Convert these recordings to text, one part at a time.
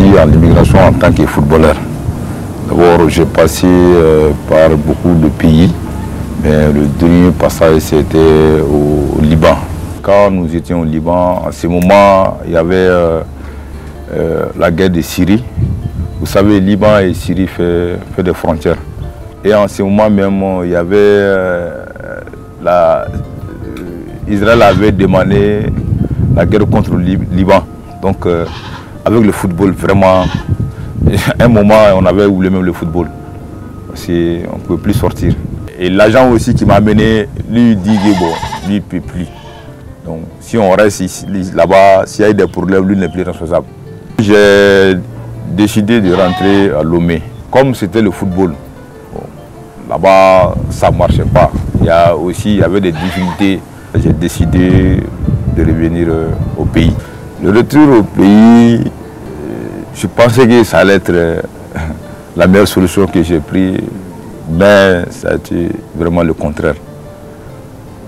parti en immigration en tant que footballeur. D'abord, j'ai passé par beaucoup de pays, mais le dernier passage, c'était au Liban. Quand nous étions au Liban, à ce moment, il y avait la guerre de Syrie. Vous savez, Liban et Syrie fait des frontières. Et en ce moment même, il y avait Israël avait demandé la guerre contre le Liban. Donc, avec le football, vraiment, à un moment, on avait oublié même le football. Parce qu'on ne pouvait plus sortir. Et l'agent aussi qui m'a amené, lui dit que bon, lui ne peut plus. Donc, si on reste là-bas, s'il y a des problèmes, lui n'est plus responsable. J'ai décidé de rentrer à Lomé. Comme c'était le football, bon, là-bas, ça ne marchait pas. Il y avait des difficultés. J'ai décidé de revenir au pays. Le retour au pays, je pensais que ça allait être la meilleure solution que j'ai prise, mais ça a été vraiment le contraire.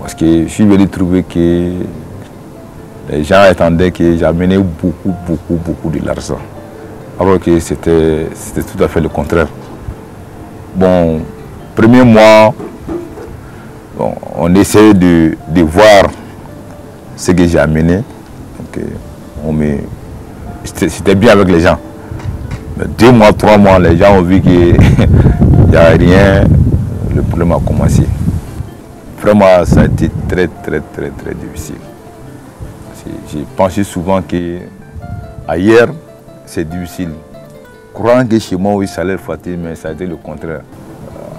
Parce que je suis venu trouver que les gens attendaient que j'amenais beaucoup de l'argent. Alors que c'était tout à fait le contraire. Bon, premier mois, bon, on essayait de voir ce que j'ai amené. C'était bien avec les gens. Mais 2 mois, 3 mois, les gens ont vu qu'il n'y a rien. Le problème a commencé. Vraiment, ça a été très difficile. J'ai pensé souvent que ailleurs, c'est difficile. Croyant que chez moi, oui, ça allait être facile, mais ça a été le contraire.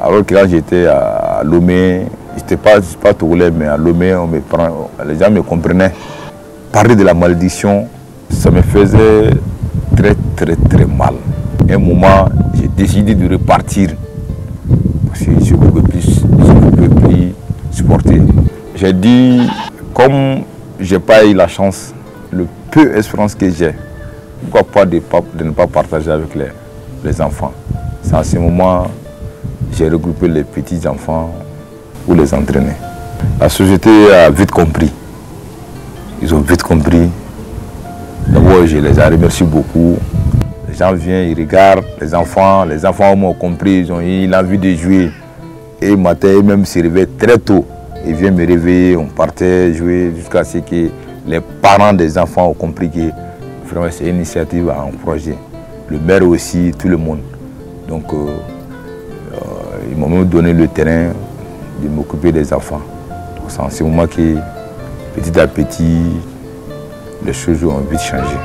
Alors que quand j'étais à Lomé, je n'étais pas togolais, mais à Lomé, les gens me comprenaient. Parler de la malédiction, ça me faisait très mal. À un moment, j'ai décidé de repartir parce que je ne pouvais plus supporter. J'ai dit, comme je n'ai pas eu la chance, le peu d'espérance que j'ai, pourquoi pas de ne pas partager avec les enfants. C'est à ce moment j'ai regroupé les petits enfants pour les entraîner. La société a vite compris. Ils ont vite compris. D'abord, je les ai remerciés beaucoup. Les gens viennent, ils regardent, les enfants m'ont compris, ils ont eu l'envie de jouer. Et le matin, ils même se réveillent très tôt. Ils viennent me réveiller, on partait jouer jusqu'à ce que les parents des enfants ont compris que vraiment c'est une initiative à encourager. Le maire aussi, tout le monde. Donc, ils m'ont même donné le terrain de m'occuper des enfants. C'est en ce moment que petit à petit, les choses ont vite changé.